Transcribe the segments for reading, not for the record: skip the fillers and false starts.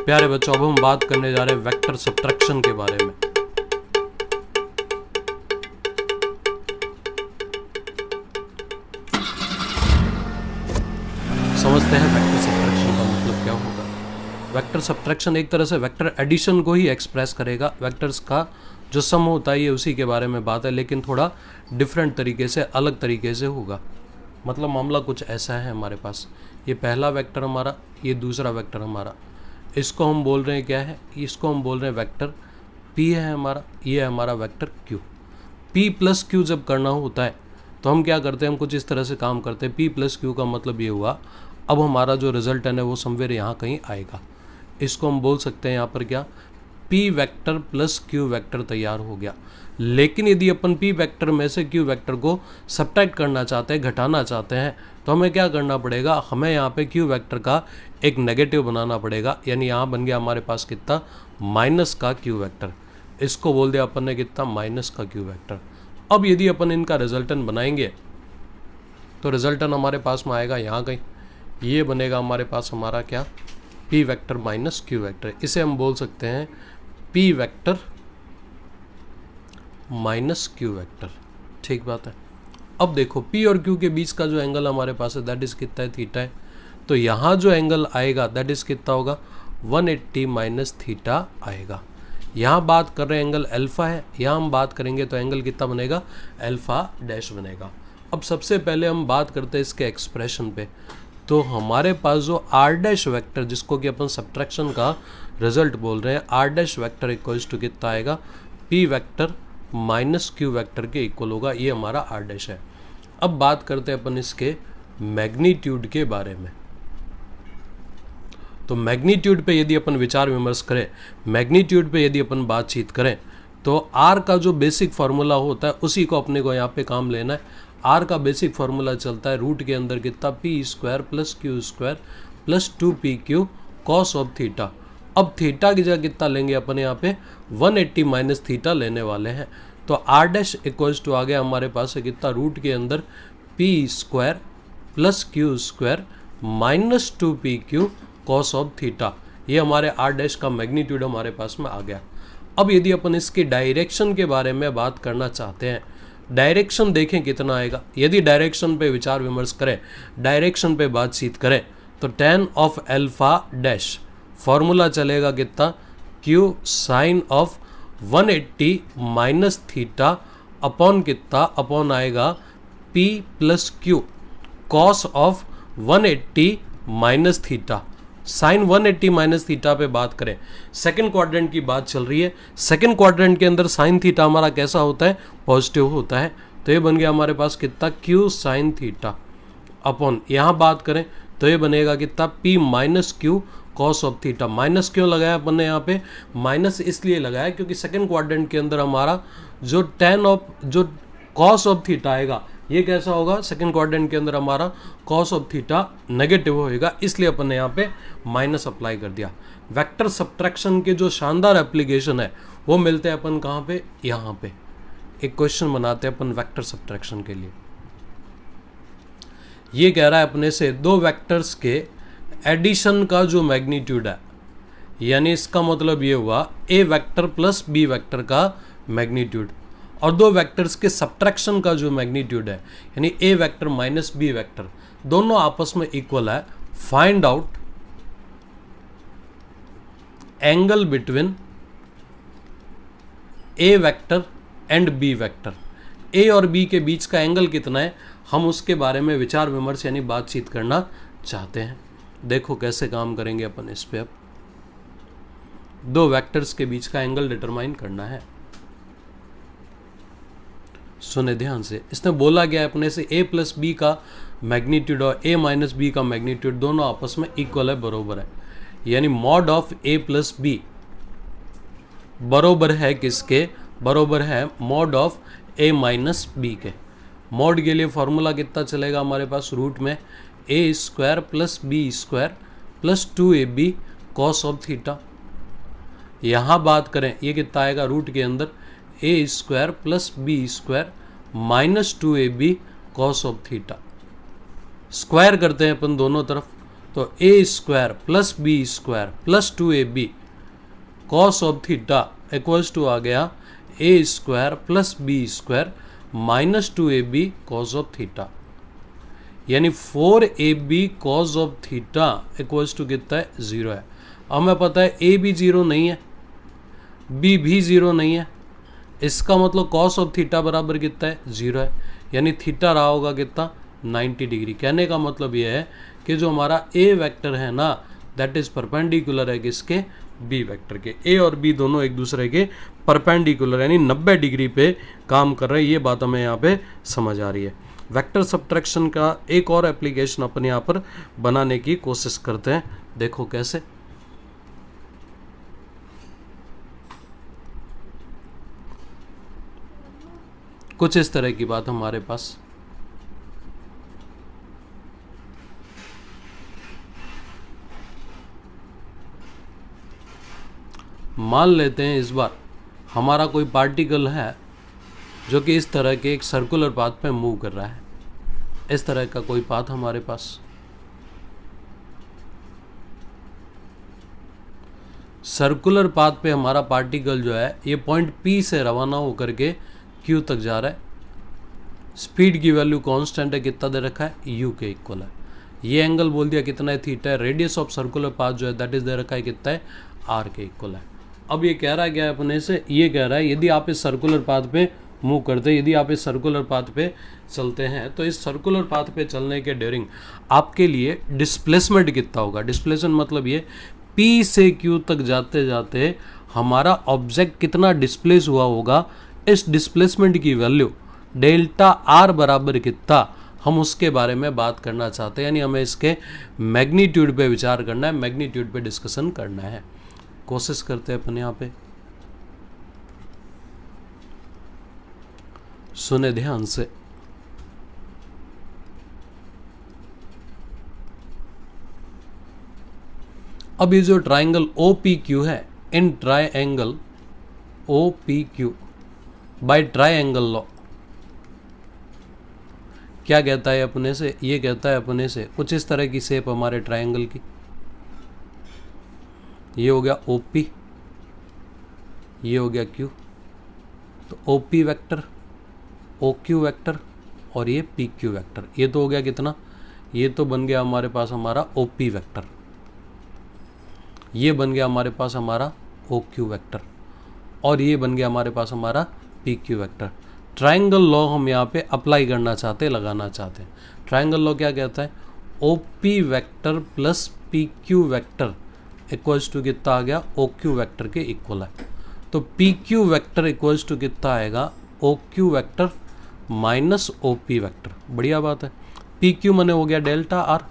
प्यारे बच्चों, अब हम बात करने जा रहे हैं वेक्टर सब्ट्रैक्शन के बारे में। समझते हैं वेक्टर सब्ट्रैक्शन का मतलब क्या होगा। वेक्टर सब्ट्रैक्शन एक तरह से वेक्टर एडिशन को ही एक्सप्रेस करेगा। वेक्टर्स का जो सम होता है ये उसी के बारे में बात है, लेकिन थोड़ा डिफरेंट तरीके से, अलग तरीके से होगा। मतलब मामला कुछ ऐसा है, हमारे पास ये पहला वेक्टर हमारा, ये दूसरा वेक्टर हमारा, इसको हम बोल रहे हैं क्या है, इसको हम बोल रहे हैं वेक्टर P है हमारा, ये है हमारा vector Q। P plus Q जब करना होता है तो हम क्या करते हैं, हम कुछ इस तरह से काम करते हैं। P प्लस Q का मतलब ये हुआ, अब हमारा जो रिजल्ट है वो समवेयर यहाँ कहीं आएगा। इसको हम बोल सकते हैं यहाँ पर क्या, P vector plus Q vector तैयार हो गया। लेकिन यदि अपन P वेक्टर में से Q वेक्टर को सब्ट्रैक्ट करना चाहते हैं, घटाना चाहते हैं, तो हमें क्या करना पड़ेगा, हमें यहाँ पे Q वेक्टर का एक नेगेटिव बनाना पड़ेगा। यानी यहाँ बन गया हमारे पास कितना, माइनस का Q वेक्टर। इसको बोल दिया अपन ने कितना, माइनस का Q वेक्टर। अब यदि अपन इनका रिजल्टेंट बनाएंगे तो रिजल्टेंट हमारे पास में आएगा यहाँ कहीं, ये बनेगा हमारे पास हमारा क्या, P vector minus Q vector. इसे हम बोल सकते हैं P vector minus Q vector. ठीक बात है। अब देखो P और Q के बीच का जो एंगल हमारे पास है दैट इज कितना है, थीटा है। तो यहाँ जो एंगल आएगा दैट इज कितना होगा, 180 माइनस थीटा आएगा। यहाँ बात कर रहे हैं एंगल अल्फा है, यहाँ हम बात करेंगे तो एंगल कितना बनेगा, अल्फा डैश बनेगा। अब सबसे पहले हम बात करते हैं इसके एक्सप्रेशन पे। तो हमारे पास जो आर डैश वेक्टर, जिसको कि अपन सब्ट्रैक्शन का रिजल्ट बोल रहे हैं, R dash vector equals to कितना आएगा, P vector minus Q vector के इक्वल होगा। ये हमारा आर डैश है। अब बात करते हैं अपन इसके मैग्नीट्यूड के बारे में। तो मैग्नीट्यूड पे यदि अपन विचार विमर्श करें, मैग्नीट्यूड पे यदि अपन बातचीत करें, तो आर का जो बेसिक फार्मूला होता है उसी को अपने को यहाँ पे काम लेना है। आर का बेसिक फार्मूला चलता है रूट के अंदर कितना, P square plus Q square plus 2PQ cos of theta. अब थीटा की जगह कितना लेंगे अपन यहाँ पे, 180 माइनस थीटा लेने वाले हैं। तो आर डैश इक्वल्स टू आ गया हमारे पास है कितना, रूट के अंदर P square plus Q square minus 2PQ cos of theta. ये हमारे आर डैश का मैग्नीट्यूड हमारे पास में आ गया। अब यदि अपन इसकी डायरेक्शन के बारे में बात करना चाहते हैं, डायरेक्शन देखें कितना आएगा। यदि डायरेक्शन पे विचार विमर्श करें, डायरेक्शन पे बातचीत करें, तो tan of alpha dash formula चलेगा कितना, Q sine of 180 minus theta upon कितना, अपॉन आएगा P plus Q cos of 180 minus theta. Sine 180 minus theta पे बात करें, सेकंड क्वाड्रेंट की बात चल रही है। सेकंड क्वाड्रेंट के अंदर साइन थीटा हमारा कैसा होता है, पॉजिटिव होता है। तो ये बन गया हमारे पास कितना, Q साइन थीटा अपॉन, यहाँ बात करें तो ये बनेगा कितना, P minus Q cos of theta. Minus क्यों लगाया अपन ने यहाँ पे, माइनस इसलिए लगाया क्योंकि सेकंड क्वाड्रेंट के अंदर हमारा जो जो कॉस ऑफ थीटा आएगा ये कैसा होगा, सेकंड क्वाड्रेंट के अंदर हमारा कॉस ऑफ थीटा नेगेटिव होएगा, इसलिए अपन ने यहाँ पे माइनस अप्लाई कर दिया। वेक्टर सब्ट्रैक्शन के जो शानदार एप्लीकेशन है वो मिलते हैं अपन कहाँ पे, यहाँ पे। एक क्वेश्चन बनाते हैं अपन वेक्टर सब्ट्रैक्शन के लिए। ये कह रहा है अपने से दो वेक्टर्स के एडिशन का जो मैग्नीट्यूड है, यानी इसका मतलब ये हुआ A vector plus B vector का मैग्नीट्यूड, और दो वेक्टर्स के सब्ट्रैक्शन का जो मैग्नीट्यूड है, यानी A vector minus B vector, दोनों आपस में इक्वल है। Find out angle between A vector and B vector. A और B के बीच का एंगल कितना है, हम उसके बारे में विचार विमर्श यानी बातचीत करना चाहते हैं। देखो कैसे काम करेंगे अपन इस पे। अब दो वेक्टर्स के बीच का एंगल डिटरमाइन करना है। सुने ध्यान से, इसने बोला गया अपने से A प्लस B का मैग्नीट्यूड और A माइनस B का मैग्नीट्यूड दोनों आपस में इक्वल है, बरोबर है। यानी mod of A plus B बरोबर है किसके, बरोबर है mod of A minus B के। मॉड के लिए फॉर्मूला कितना चलेगा हमारे पास, रूट में A square plus B square plus 2AB cos of theta. यहाँ बात करें ये कितना आएगा, रूट के अंदर A square plus B square minus 2AB cos of theta. Square करते हैं अपन दोनों तरफ, तो A square plus B square plus 2ab cos of theta equals to आ गया A square plus B square minus 2ab cos of theta, यानी 4ab cos of theta equals to कितना है 0 है। अब हमें पता है ए भी 0 नहीं है, बी भी 0 नहीं है, इसका मतलब कॉस ऑफ थीटा बराबर कितना है 0 है, यानी थीटा रहा होगा कितना 90 डिग्री। कहने का मतलब यह है कि जो हमारा ए वेक्टर है ना दैट इज परपेंडिकुलर है किसके, बी वेक्टर के। ए और बी दोनों एक दूसरे के परपेंडिकुलर यानी 90 डिग्री पे काम कर रहे हैं, ये बात हमें यहाँ पे समझ आ रही है। वेक्टर सब्ट्रैक्शन का एक और एप्लीकेशन अपन यहाँ पर बनाने की कोशिश करते हैं, देखो कैसे। कुछ इस तरह की बात हमारे पास, मान लेते हैं इस बार हमारा कोई पार्टिकल है जो कि इस तरह के एक सर्कुलर पाथ पे मूव कर रहा है, इस तरह का कोई पाथ हमारे पास। सर्कुलर पाथ पे हमारा पार्टिकल जो है ये पॉइंट P से रवाना होकर के Q तक जा रहा है। स्पीड की वैल्यू कांस्टेंट है, कितना दे रखा है u के इक्वल है। ये एंगल बोल दिया कितना है थीटा है। रेडियस ऑफ सर्कुलर पाथ जो है दैट इज दे रखा है कितना है r के इक्वल है। अब ये कह रहा है क्या अपने से, ये कह रहा है यदि आप इस सर्कुलर पाथ पे मूव करते हैं, यदि आप इस सर्कुलर पाथ पे चलते हैं तो इस सर्कुलर पाथ पे चलने के ड्यूरिंग आपके लिए डिस्प्लेसमेंट कितना होगा। डिस्प्लेसमेंट मतलब ये P से Q तक जाते जाते हमारा ऑब्जेक्ट कितना डिस्प्लेस हुआ होगा, इस डिस्प्लेसमेंट की वैल्यू डेल्टा R बराबर कितना, हम उसके बारे में बात करना चाहते हैं। यानी हमें इसके मैग्नीट्यूड पे विचार करना है, मैग्नीट्यूड पे डिस्कशन करना है। कोशिश करते हैं अपन यहाँ पे, सुने ध्यान से। अब ये जो ट्राइंगल OPQ है, in triangle OPQ by triangle law क्या कहता है अपने से, ये कहता है अपने से कुछ इस तरह की शेप हमारे ट्राइंगल की, ये हो गया OP, ये हो गया Q, तो OP वेक्टर, OQ वेक्टर और ये PQ वेक्टर, ये तो हो गया कितना, ये तो बन गया हमारे पास हमारा OP वेक्टर, ये बन गया हमारे पास हमारा OQ वेक्टर और ये बन गया हमारे पास हमारा PQ वेक्टर। ट्राइंगल लॉ हम यहाँ पे अप्लाई करना चाहते हैं, लगाना चाहते हैं। ट्राइंगल लॉ क्या कहता है, OP vector plus PQ vector equals to कितना आ गया OQ वेक्टर के इक्वल है। तो PQ वेक्टर इक्वल्स टू कितना आएगा OQ vector minus OP vector. बढ़िया बात है। PQ मने हो गया डेल्टा R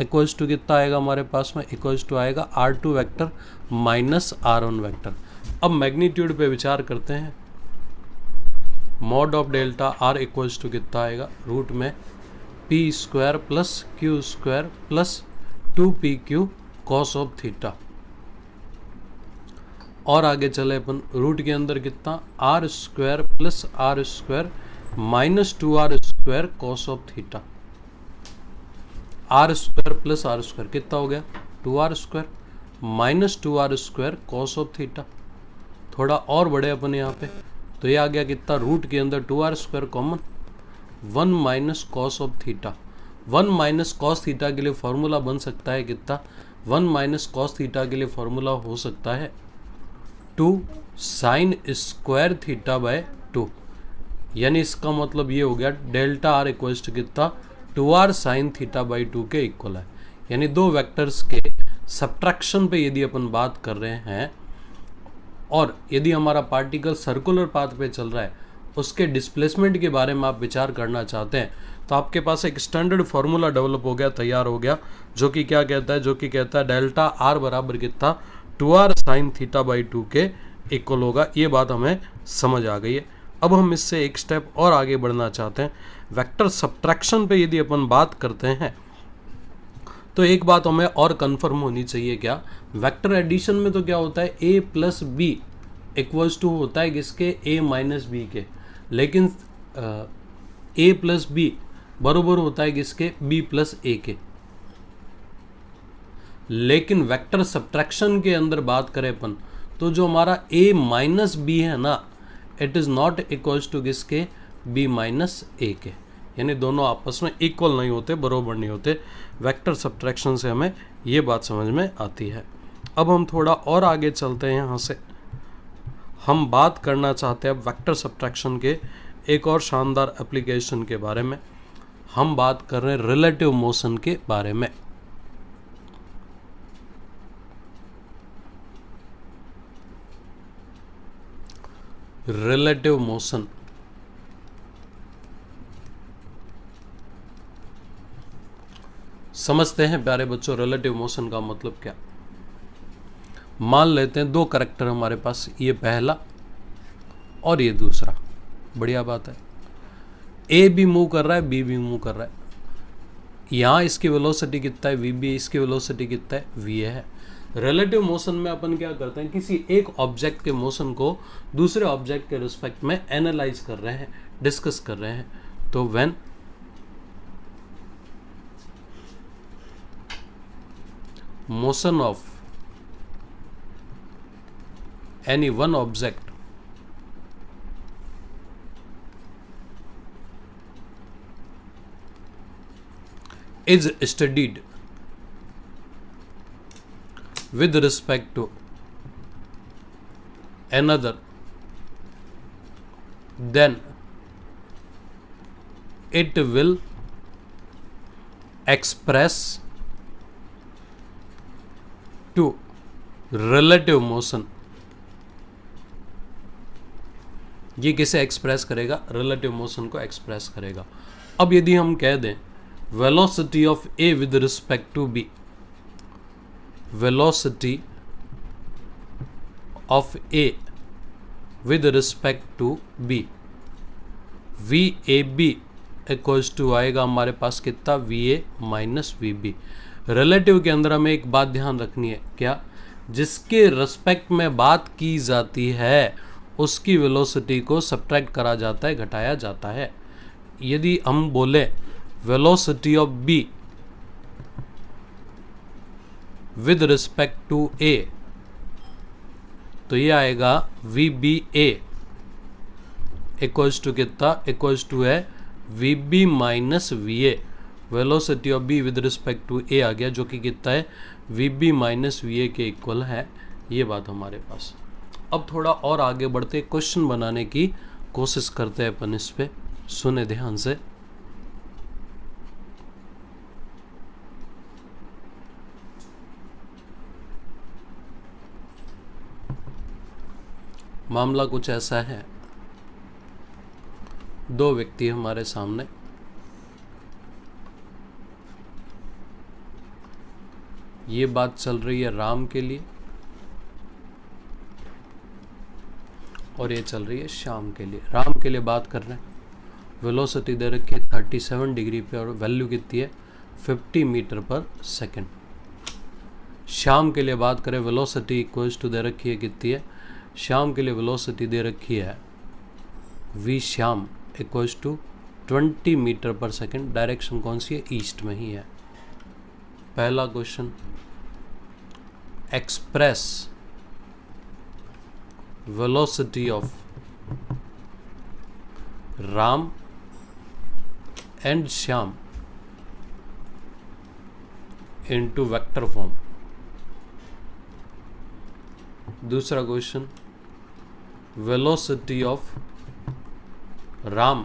इक्वल्स टू कितना आएगा हमारे पास में, इक्वल्स टू आएगा R2 vector minus R1 vector. अब मैग्नीट्यूड पे विचार करते हैं, mod of delta R equals to कितना आएगा, रूट में P square plus Q square plus 2PQ cos of theta. और आगे चले अपन, रूट के अंदर कितना R square plus R square minus 2R square cos of theta. R square plus R square कितना हो गया 2R square minus 2R square cos of theta. थोड़ा और बड़े अपन यहाँ पे, तो ये आ गया कितना, रूट के अंदर 2R square common, 1 minus cos of theta. 1 minus cos theta के लिए फॉर्मूला बन सकता है कितना, 1 माइनस कॉस थीटा के लिए फॉर्मूला हो सकता है 2 साइन स्क्वायर थीटा बाय 2। यानी इसका मतलब ये हो गया डेल्टा R इक्वल्स टू कितना 2R साइन थीटा बाई 2 के इक्वल है। यानी दो वेक्टर्स के सब्ट्रैक्शन पे यदि अपन बात कर रहे हैं और यदि हमारा पार्टिकल सर्कुलर पाथ पे चल रहा है, उसके डिस्प्लेसमेंट के बारे में आप विचार करना चाहते हैं, तो आपके पास एक स्टैंडर्ड फार्मूला डेवलप हो गया, तैयार हो गया, जो कि क्या कहता है, जो कि कहता है डेल्टा R बराबर कितना 2R साइन थीटा बाई 2 के इक्वल होगा। ये बात हमें समझ आ गई है। अब हम इससे एक स्टेप और आगे बढ़ना चाहते हैं। वेक्टर सब्ट्रैक्शन पे यदि अपन बात करते हैं तो एक बात हमें और कंफर्म होनी चाहिए, क्या वेक्टर एडिशन में तो क्या होता है a plus B equals to होता है किसके, a माइनस बी के, लेकिन a प्लस बी बराबर होता है किसके, b प्लस a के। लेकिन वेक्टर सब्ट्रैक्शन के अंदर बात करें अपन तो जो हमारा a माइनस बी है ना, it is not equals to किसके, b माइनस a के, यानी दोनों आपस में इक्वल नहीं होते, बराबर नहीं होते। वेक्टर सब्ट्रैक्शन से हमें ये बात समझ में आती है। अब हम थोड़ा और आगे चलते हैं। यहाँ से हम बात करना चाहते हैं अब वेक्टर सब्ट्रैक्शन के एक और शानदार एप्लीकेशन के बारे में। हम बात कर रहे हैं रिलेटिव मोशन के बारे में। रिलेटिव मोशन समझते हैं प्यारे बच्चों, रिलेटिव मोशन का मतलब क्या। मान लेते हैं दो करैक्टर हमारे पास, ये पहला और ये दूसरा, बढ़िया बात है। ए भी मूव कर रहा है, बी भी मूव कर रहा है। यहाँ इसकी वेलोसिटी कितना है, वी बी, इसकी वेलोसिटी कितना है, वी है। रिलेटिव मोशन में अपन क्या करते हैं, किसी एक ऑब्जेक्ट के मोशन को दूसरे ऑब्जेक्ट के रिस्पेक्ट में एनालाइज कर रहे हैं, डिस्कस कर रहे हैं। तो when motion of any one object is studied with respect to another, then it will express to relative motion। ये किसे एक्सप्रेस करेगा, रिलेटिव मोशन को एक्सप्रेस करेगा। अब यदि हम कह दें velocity of A with respect to B, velocity of A with respect to B, V A B equals to आएगा हमारे पास कितना, V A minus V B. Relative के अंदर हमें एक बात ध्यान रखनी है, क्या, जिसके रिस्पेक्ट में बात की जाती है उसकी वेलोसिटी को सब्ट्रैक्ट करा जाता है, घटाया जाता है। यदि हम बोले velocity of B with respect to A, तो ये आएगा V B A equals to कितना, इक्वल्स टू है V B minus V A. Velocity of B with respect to A आ गया, जो कि कितना है, V B minus V A के इक्वल है। ये बात हमारे पास। अब थोड़ा और आगे बढ़ते क्वेश्चन बनाने की कोशिश करते हैं अपन, इस पे सुने ध्यान से। मामला कुछ ऐसा है, दो व्यक्ति हमारे सामने, ये बात चल रही है राम के लिए और ये चल रही है श्याम के लिए। राम के लिए बात कर रहे हैं, वेलोसिटी दे रखी है 37 डिग्री पे और वैल्यू कितनी है, 50 मीटर पर सेकंड। श्याम के लिए बात करें, वेलोसिटी इक्वल्स टू दे रखी है कितनी है, श्याम के लिए वेलोसिटी दे रखी है V Shyam equals to 20 meter पर सेकंड। डायरेक्शन कौन सी है, ईस्ट में ही है। पहला question, express velocity of Ram and Shyam into vector form। दूसरा question, velocity of Ram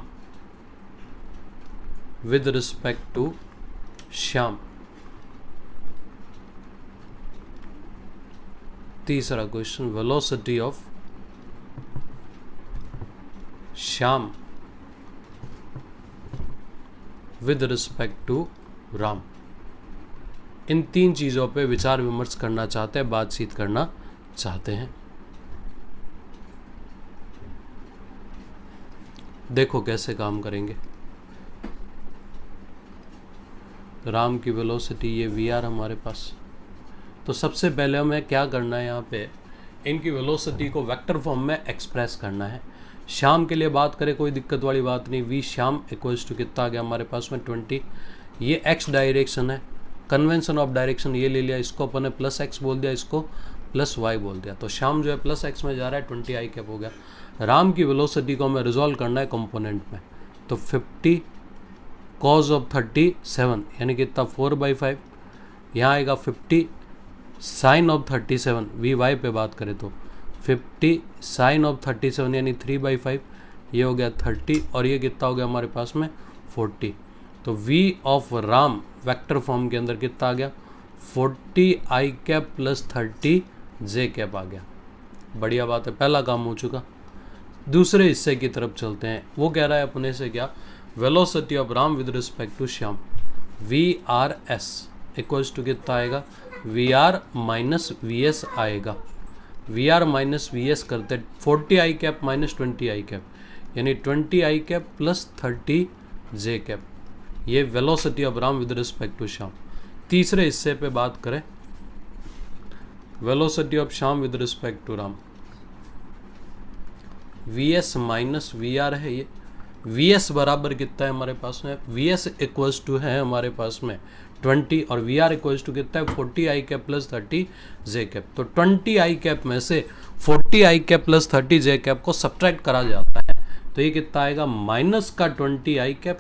with respect to Shyam। तीसरा question, velocity of Shyam with respect to Ram. इन तीन चीज़ों पे विचार विमर्श करना चाहते हैं, बातचीत करना चाहते हैं। देखो कैसे काम करेंगे। राम की वेलोसिटी ये वी आर हमारे पास, तो सबसे पहले हमें क्या करना है, यहाँ पे इनकी वेलोसिटी को वेक्टर फॉर्म में एक्सप्रेस करना है। श्याम के लिए बात करें, कोई दिक्कत वाली बात नहीं, वी श्याम इक्वल्स टू कितना आ गया हमारे पास में 20। ये एक्स डायरेक्शन है कन्वेंशन ऑफ डायरेक्शन ये ले लिया, इसको अपन ने प्लस एक्स बोल दिया, इसको प्लस वाई बोल दिया। तो श्याम जो है प्लस एक्स में जा रहा है, 20 आई कैप हो गया। राम की वेलोसिटी को हमें रिजॉल्व करना है कंपोनेंट में, तो 50 कॉज ऑफ 37 यानी कितना 4/5, यहाँ आएगा 50 साइन ऑफ 37, वी वाई पे बात करें तो 50 साइन ऑफ 37 यानी 3/5, ये हो गया 30 और ये कितना हो गया हमारे पास में 40। तो v of Ram vector form के अंदर कितना आ गया 40 i cap plus 30 j cap आ गया। बढ़िया बात है, पहला काम हो चुका। दूसरे हिस्से की तरफ चलते हैं। वो कह रहा है अपने से क्या, velocity of Ram with respect to Shyam V R S equals to कितना आएगा V R minus V S आएगा। V R minus V S करते 40 i cap minus 20 i cap यानी 20 i cap plus 30 j cap, ये velocity of Ram with respect to Shyam. तीसरे हिस्से पे बात करें, velocity of Shyam with respect to Ram V S minus V are है। ये वी एस बराबर कितना है हमारे पास में, वी एस इक्वल्स टू है हमारे पास में 20 और वी आर इक्वल्स टू कितना है 40 i cap plus 30 j cap. तो 20 आई कैप में से 40 i cap plus 30 j cap को सब्ट्रैक्ट करा जाता है, तो ये कितना आएगा माइनस का 20 आई कैप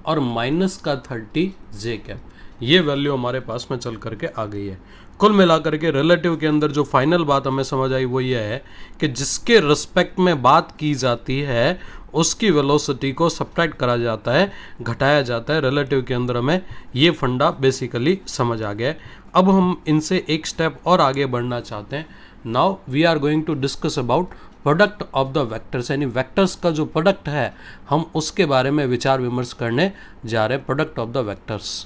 और माइनस का 30 जे कैप। ये वैल्यू हमारे पास में चल करके आ गई है। कुल मिलाकर के रिलेटिव के अंदर जो फाइनल बात हमें समझ आई वो ये है कि जिसके रिस्पेक्ट में बात की जाती है उसकी वेलोसिटी को सब्ट्रैक्ट करा जाता है, घटाया जाता है। रिलेटिव के अंदर हमें ये फंडा बेसिकली समझ आ गया है। अब हम इनसे एक स्टेप और आगे बढ़ना चाहते हैं। Now we are going to discuss about product of the vectors, यानी वेक्टर्स का जो प्रोडक्ट है हम उसके बारे में विचार विमर्श करने जा रहे हैं। प्रोडक्ट ऑफ द वेक्टर्स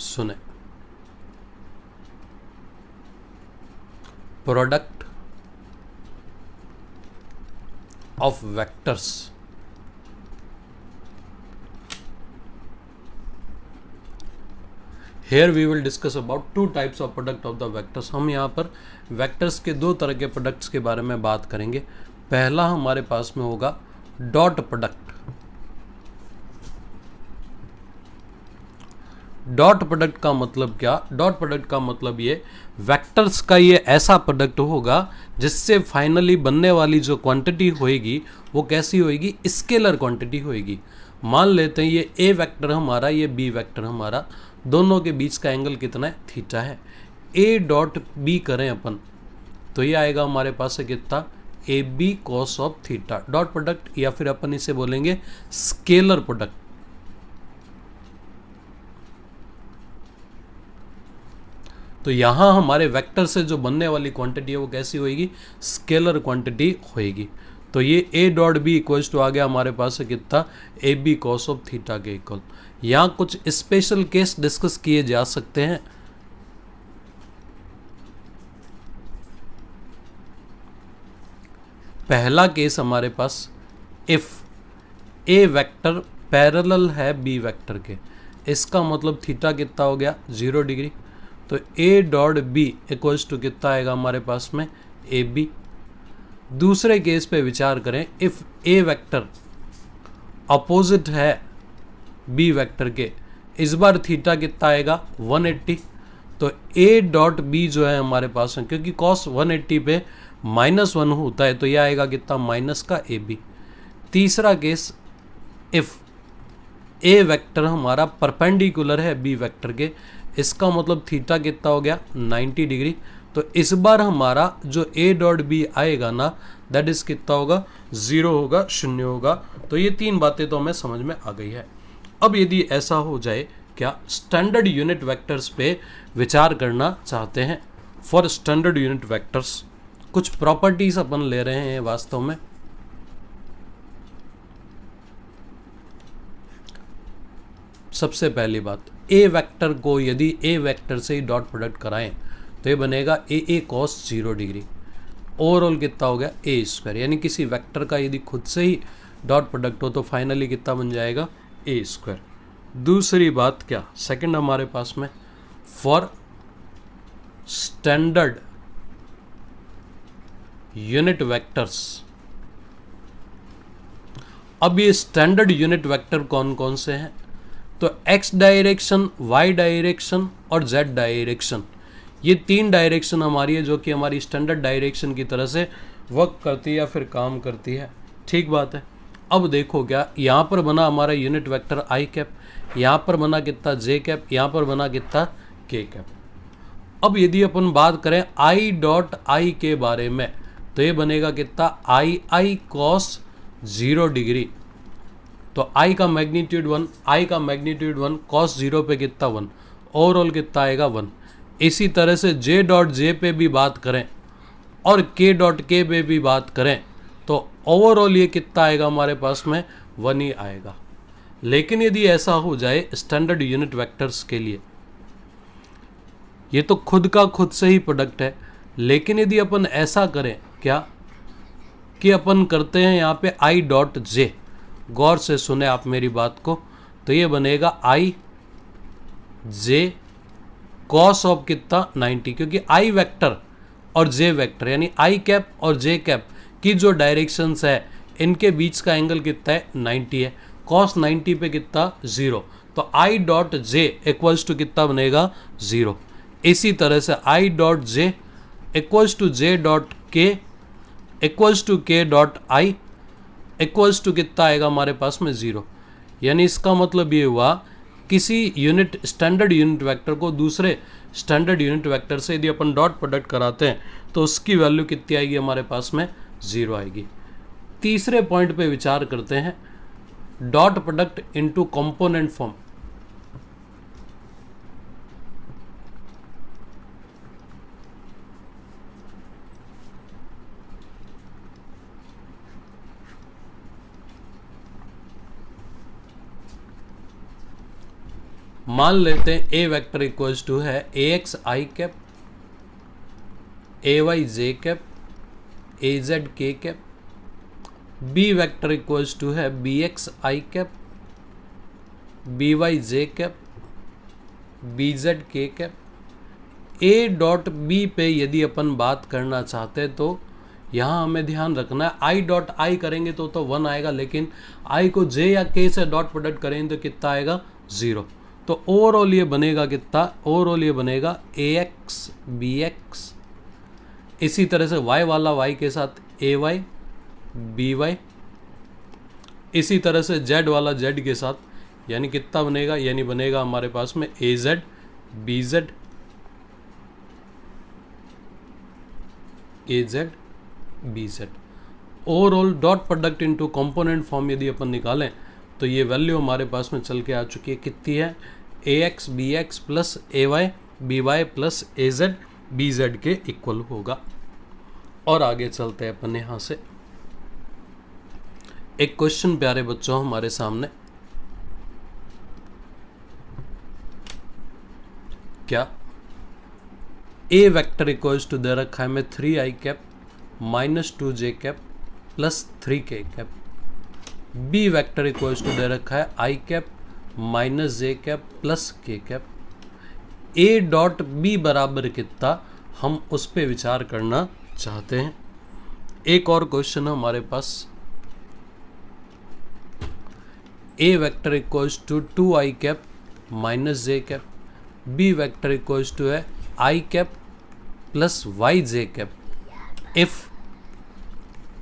सुने, product of vectors here we will discuss about two types of product of the vectors. हम यहाँ पर वेक्टर्स के दो तरह के प्रोडक्ट्स के बारे में बात करेंगे। पहला हमारे पास में होगा डॉट प्रोडक्ट। डॉट प्रोडक्ट का मतलब क्या, डॉट प्रोडक्ट का मतलब ये वेक्टर्स का ये ऐसा प्रोडक्ट होगा जिससे फाइनली बनने वाली जो क्वांटिटी होएगी वो कैसी होएगी, स्केलर क्वांटिटी होएगी। मान लेते हैं ये ए वेक्टर हमारा, ये बी वेक्टर हमारा, दोनों के बीच का एंगल कितना है, थीटा है। ए डॉट बी करें अपन तो ये आएगा हमारे पास है कितना, A B cos of theta. Dot product या फिर अपन इसे बोलेंगे स्केलर प्रोडक्ट। तो यहां हमारे वेक्टर से जो बनने वाली क्वांटिटी है वो कैसी होगी, स्केलर क्वांटिटी होगी। तो ये A dot B equals to आ गया हमारे पास है कितना, A B cos of theta के इक्वल। यहाँ कुछ स्पेशल केस डिस्कस किए जा सकते हैं। पहला केस हमारे पास, इफ ए वेक्टर पैरेलल है बी वेक्टर के, इसका मतलब थीटा कितना हो गया 0 डिग्री। तो A dot B equals to कितना आएगा हमारे पास में ए बी। दूसरे केस पे विचार करें, इफ ए वेक्टर अपोजिट है बी वेक्टर के, इस बार थीटा कितना आएगा 180। तो ए डॉट बी जो है हमारे पास में, क्योंकि कॉस 180 पे -1 होता है तो यह आएगा कितना माइनस का ए बी। तीसरा केस, इफ ए वेक्टर हमारा परपेंडिकुलर है बी वेक्टर के, इसका मतलब थीटा कितना हो गया 90 डिग्री। तो इस बार हमारा जो ए डॉट बी आएगा ना, दैट इज कितना होगा 0 होगा, 0 होगा। तो ये तीन बातें तो हमें समझ में आ गई है। अब यदि ऐसा हो जाए, क्या स्टैंडर्ड यूनिट वेक्टर्स पे विचार करना चाहते हैं। फॉर स्टैंडर्ड यूनिट वेक्टर्स कुछ प्रॉपर्टीज अपन ले रहे हैं वास्तव में। सबसे पहली बात, ए वेक्टर को यदि ए वेक्टर से ही डॉट प्रोडक्ट कराएं तो ये बनेगा ए कॉस 0 डिग्री। ओवरऑल कितना हो गया ए स्क्वायर, यानी किसी वेक्टर का यदि खुद से ही डॉट प्रोडक्ट हो तो फाइनली कितना बन जाएगा ए स्क्वायर। दूसरी बात क्या, सेकंड हमारे पास में, फॉर स्टैंडर्ड यूनिट वेक्टर्स। अब ये स्टैंडर्ड यूनिट वेक्टर कौन कौन से हैं, तो x डायरेक्शन, y डायरेक्शन और z डायरेक्शन, ये 3 डायरेक्शन हमारी है जो कि हमारी स्टैंडर्ड डायरेक्शन की तरह से वर्क करती है या फिर काम करती है। ठीक बात है। अब देखो क्या यहाँ पर बना हमारा यूनिट वेक्टर आई कैप, यहाँ पर बना कितना जे कैप, यहाँ पर बना कितना के कैप। अब यदि अपन बात करें आई डॉट आई के बारे में तो ये बनेगा कितना आई आई कॉस 0 डिग्री। तो आई का मैग्नीट्यूड 1, आई का मैग्नीट्यूड 1, कॉस 0 पे कितना 1, ओवरऑल कितना आएगा 1। इसी तरह से जे डॉट जे पे भी बात करें और के डॉट के पे भी बात करें तो ओवरऑल ये कितना आएगा हमारे पास में 1 ही आएगा। लेकिन यदि ऐसा हो जाए स्टैंडर्ड यूनिट वेक्टर्स के लिए, ये तो खुद का खुद से ही प्रोडक्ट है, लेकिन यदि अपन ऐसा करें क्या कि अपन करते हैं यहाँ पे आई डॉट जे, गौर से सुने आप मेरी बात को, तो ये बनेगा आई जे कॉस ऑफ कितना 90, क्योंकि आई वेक्टर और जे वेक्टर यानी आई कैप और जे कैप की जो डायरेक्शंस है इनके बीच का एंगल कितना है 90 है, कॉस 90 पे कितना 0, तो I dot J equals to कितना बनेगा 0। इसी तरह से I dot J equals to J dot K equals to K dot I equals to कितना आएगा हमारे पास में 0। यानी इसका मतलब ये हुआ किसी यूनिट स्टैंडर्ड यूनिट वेक्टर को दूसरे स्टैंडर्ड यूनिट वेक्टर से यदि अपन डॉट प्रोडक्ट कराते हैं तो उसकी वैल्यू कितनी आएगी हमारे पास में 0 आएगी। तीसरे पॉइंट पे विचार करते हैं, dot product into component form. मान लेते हैं ए वेक्टर इक्वल्स टू है A X I cap, A Y J cap, A Z K cap. B vector equals to है B X I cap, B Y J cap, B Z K cap. A dot B पे यदि अपन बात करना चाहते हैं तो यहाँ हमें ध्यान रखना है आई डॉट आई करेंगे तो 1 आएगा, लेकिन आई को जे या के से डॉट प्रोडक्ट करेंगे तो कितना आएगा 0। तो ओवरऑल ये बनेगा कितना, ओवरऑल ये बनेगा ए एक्स बी एक्स। इसी तरह से y वाला y के साथ ए वाई बी वाई, इसी तरह से z वाला z के साथ, यानी कितना बनेगा, यानी बनेगा हमारे पास में A Z B Z A Z B Z. Overall dot product into component form यदि अपन निकालें तो ये वैल्यू हमारे पास में चल के आ चुकी है, कितनी है A x B x plus A Y B Y plus A Z B Z के इक्वल होगा। और आगे चलते हैं अपन यहाँ से। एक क्वेश्चन प्यारे बच्चों हमारे सामने, क्या ए वेक्टर इक्वल्स टू दे रखा है में 3 i cap minus 2 j cap plus 3 k cap. B vector equals to दे रखा है i cap minus j cap plus k cap. A dot B बराबर कितना, हम उस पर विचार करना चाहते हैं। एक और क्वेश्चन है हमारे पास, A vector equals to 2 i cap minus j cap, B vector equals to है i cap plus Y J cap. If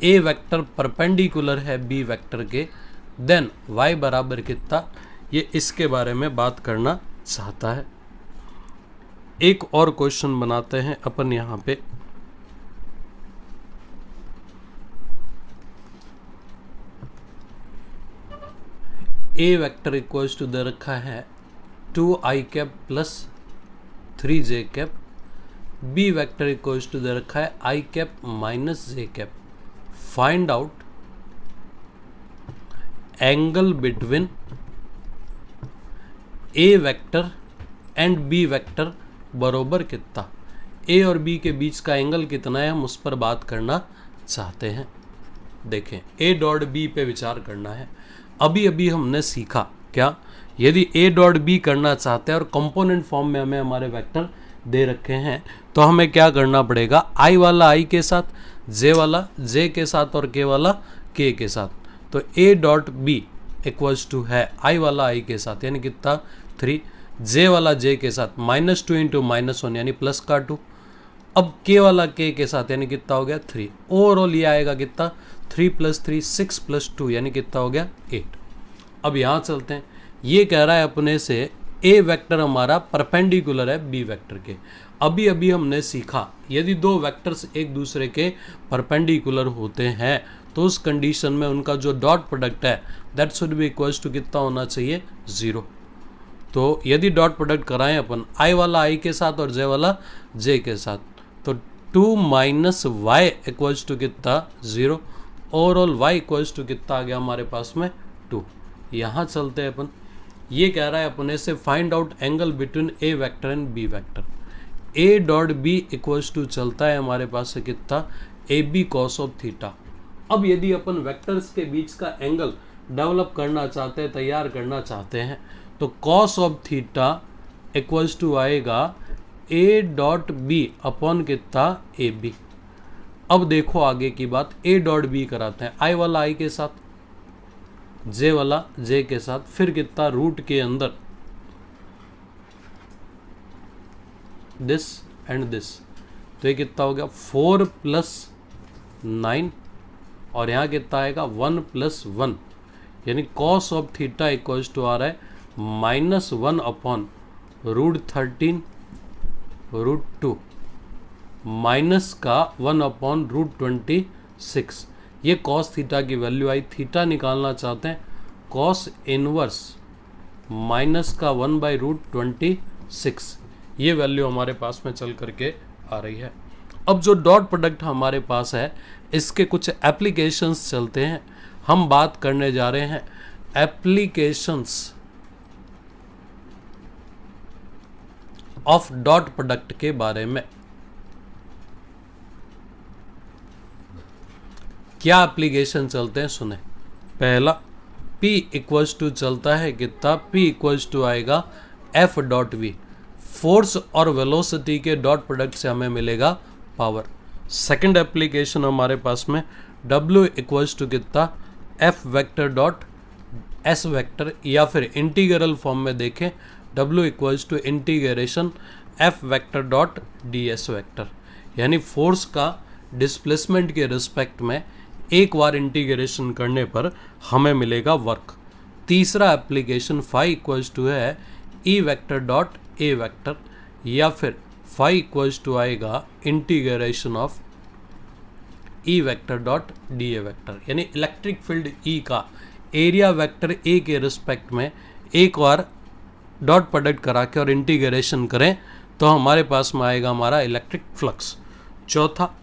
A vector perpendicular है बी वेक्टर के, देन y बराबर कितना, ये इसके बारे में बात करना चाहता है। एक और क्वेश्चन बनाते हैं अपन यहाँ पे। ए वेक्टर इक्वल्स टू दे रखा है 2 i cap plus 3 j cap. B vector equals to दे रखा है i cap minus j cap. Find out angle between A vector and B vector बरोबर कितना। ए और बी के बीच का एंगल कितना है, हम उस पर बात करना चाहते हैं। देखें, ए डॉट बी पे विचार करना है। अभी अभी हमने सीखा क्या, यदि ए डॉट बी करना चाहते हैं और कंपोनेंट फॉर्म में हमें हमारे वेक्टर दे रखे हैं तो हमें क्या करना पड़ेगा, आई वाला आई के साथ, जे वाला जे के साथ और के वाला के साथ। तो A dot B equals to है आई वाला आई के साथ यानी कितना 3, जे वाला जे के साथ -2 इंटू -1 यानी प्लस का 2, अब के वाला के साथ यानी कितना हो गया 3, ओवरऑल ये आएगा कितना 3 + 3 6 + 2 यानी कितना हो गया 8। अब यहाँ चलते हैं, ये कह रहा है अपने से ए वेक्टर हमारा परपेंडिकुलर है बी वेक्टर के। अभी अभी हमने सीखा यदि दो वेक्टर्स एक दूसरे के परपेंडिकुलर होते हैं तो उस कंडीशन में उनका जो डॉट प्रोडक्ट है that should be equals to कितना होना चाहिए 0। तो यदि डॉट प्रोडक्ट कराएं अपन आई वाला आई के साथ और जे वाला जे के साथ तो 2 - y इक्वल्स टू कितना 0, ओवरऑल y इक्वल्स टू कितना आ गया हमारे पास में 2। यहाँ चलते हैं अपन, ये कह रहा है अपने से find out angle between A vector and B vector. A dot B equals to चलता है हमारे पास से कितना AB cos ऑफ थीटा। अब यदि अपन वेक्टर्स के बीच का एंगल डेवलप करना चाहते हैं, तैयार करना चाहते हैं, तो cos of theta equals to आएगा A डॉट बी अपॉन कितना AB। अब देखो आगे की बात, A डॉट बी कराते हैं आई वाला आई के साथ, जे वाला जे के साथ, फिर कितना रूट के अंदर दिस एंड दिस, तो ये कितना हो गया 4 + 9 और यहाँ कितना आएगा 1 + 1 यानी cos of theta equals to आ रहा है -1 अपॉन √13 √2 माइनस का 1 अपॉन √26। ये cos थीटा की वैल्यू आई, थीटा निकालना चाहते हैं cos इनवर्स माइनस का 1/√26, ये वैल्यू हमारे पास में चल करके आ रही है। अब जो डॉट प्रोडक्ट हमारे पास है इसके कुछ एप्लीकेशंस चलते हैं, हम बात करने जा रहे हैं एप्लीकेशंस ऑफ डॉट प्रोडक्ट के बारे में। क्या एप्लीकेशन चलते हैं सुने। पहला P इक्वल्स टू चलता है कितना, P इक्वल्स टू आएगा F डॉट V, फोर्स और वेलोसिटी के डॉट प्रोडक्ट से हमें मिलेगा पावर। सेकंड एप्लीकेशन हमारे पास में W इक्वल्स टू कितना F vector dot S vector, या फिर इंटीग्रल फॉर्म में देखें W equals to integration F vector dot DS vector, यानी फोर्स का डिस्प्लेसमेंट के रिस्पेक्ट में एक बार इंटीग्रेशन करने पर हमें मिलेगा वर्क। तीसरा एप्लीकेशन फाई इक्वल्स टू है E vector dot A vector, या फिर फाई इक्वल्स टू आएगा integration of E vector dot DA vector, यानी इलेक्ट्रिक फील्ड E का एरिया वेक्टर A के रिस्पेक्ट में एक बार डॉट प्रोडक्ट करा के और इंटीग्रेशन करें तो हमारे पास में आएगा हमारा इलेक्ट्रिक फ्लक्स। चौथा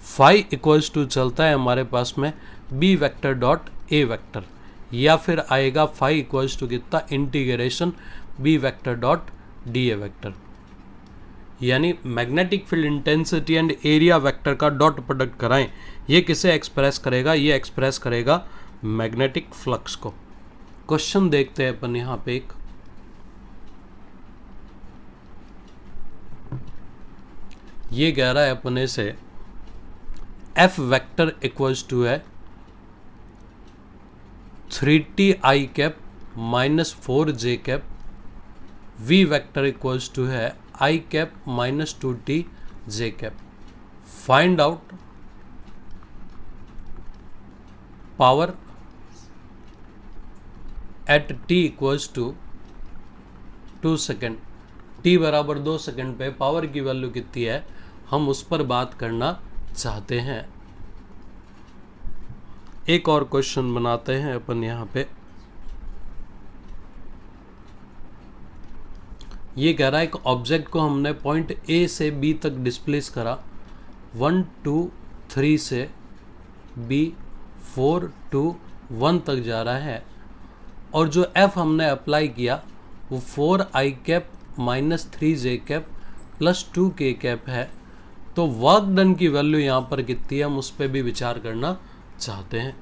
फाई इक्वल्स टू चलता है हमारे पास में B vector dot A vector, या फिर आएगा फाई इक्वल्स टू कितना integration B vector dot DA vector, यानी magnetic field intensity and area vector का डॉट प्रोडक्ट कराएं, ये किसे एक्सप्रेस करेगा, ये एक्सप्रेस करेगा मैग्नेटिक फ्लक्स को। क्वेश्चन देखते हैं अपन यहाँ पे एक, ये कह रहा है अपने से F वेक्टर इक्वल्स टू है 3t i cap -4j cap, V vector equals to है i cap -2t j cap. Find out power at t equals to 2 second, t बराबर 2 सेकेंड पे पावर की वैल्यू कितनी है हम उस पर बात करना चाहते हैं। एक और क्वेश्चन बनाते हैं अपन यहाँ पे, ये कह रहा है एक ऑब्जेक्ट को हमने पॉइंट A से B तक डिस्प्लेस करा, 1 2 3 से B 4 2 1 तक जा रहा है, और जो F हमने अप्लाई किया वो 4i cap -3j cap +2k cap है, तो वर्क डन की वैल्यू यहाँ पर कितनी है हम उस पर भी विचार करना चाहते हैं।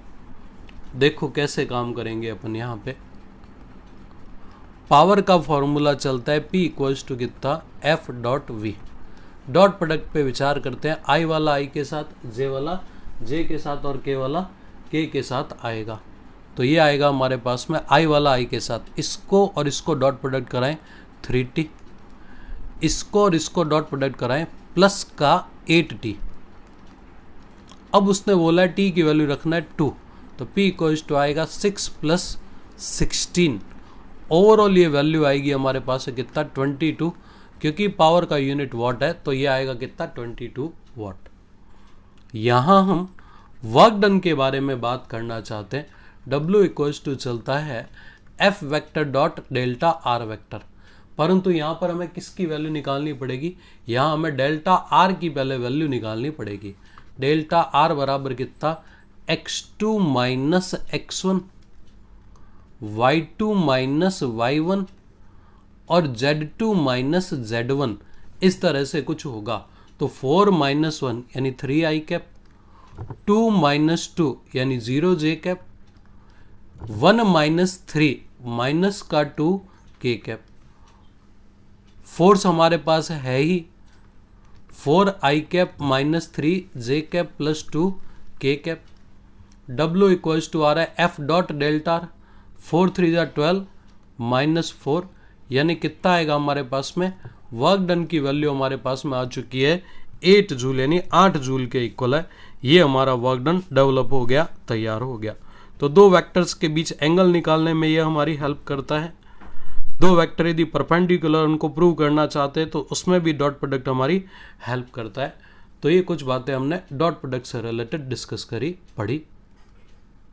देखो कैसे काम करेंगे अपन यहाँ पे, पावर का फॉर्मूला चलता है P इक्वल्स टू कितना F dot V, dot product पे विचार करते हैं, I वाला I के साथ, J वाला J के साथ और K वाला K के साथ आएगा। तो ये आएगा हमारे पास में आई वाला आई के साथ, इसको और इसको डॉट प्रोडक्ट कराएं 3t, इसको और इसको डॉट प्रोडक्ट कराएं प्लस का 8t। अब उसने बोला है t की वैल्यू रखना है 2, तो p इक्वल्स टू आएगा 6 + 16। ओवरऑल ये वैल्यू आएगी हमारे पास है कितना 22, क्योंकि पावर का यूनिट वॉट है तो ये आएगा कितना 22 वाट। यहाँ हम वर्क डन के बारे में बात करना चाहते हैं। W इक्वल्स टू चलता है F vector dot delta R vector, परंतु यहाँ पर हमें किसकी वैल्यू निकालनी पड़ेगी, यहाँ हमें डेल्टा R की पहले वैल्यू निकालनी पड़ेगी। डेल्टा R बराबर कितना x2 minus x1, y2 minus y1 और z2 माइनस z1, इस तरह से कुछ होगा। तो 4 - 1 यानी 3i कैप, 2 - 2 यानी 0j कैप, 1 - 3 माइनस का 2k कैप। फोर्स हमारे पास है ही 4i cap minus 3j cap plus 2k cap. W equals to आ रहा है F डॉट डेल्टा, 4 3 जा 12 -4, यानी कितना आएगा हमारे पास में, वर्क डन की वैल्यू हमारे पास में आ चुकी है 8 जूल, यानी 8 जूल के इक्वल है। ये हमारा वर्क डन डेवलप हो गया, तैयार हो गया। तो दो वेक्टर्स के बीच एंगल निकालने में ये हमारी हेल्प करता है। दो वेक्टर यदि परपेंडिकुलर उनको प्रूव करना चाहते हैं तो उसमें भी डॉट प्रोडक्ट हमारी हेल्प करता है। तो ये कुछ बातें हमने डॉट प्रोडक्ट से रिलेटेड डिस्कस करी, पढ़ी।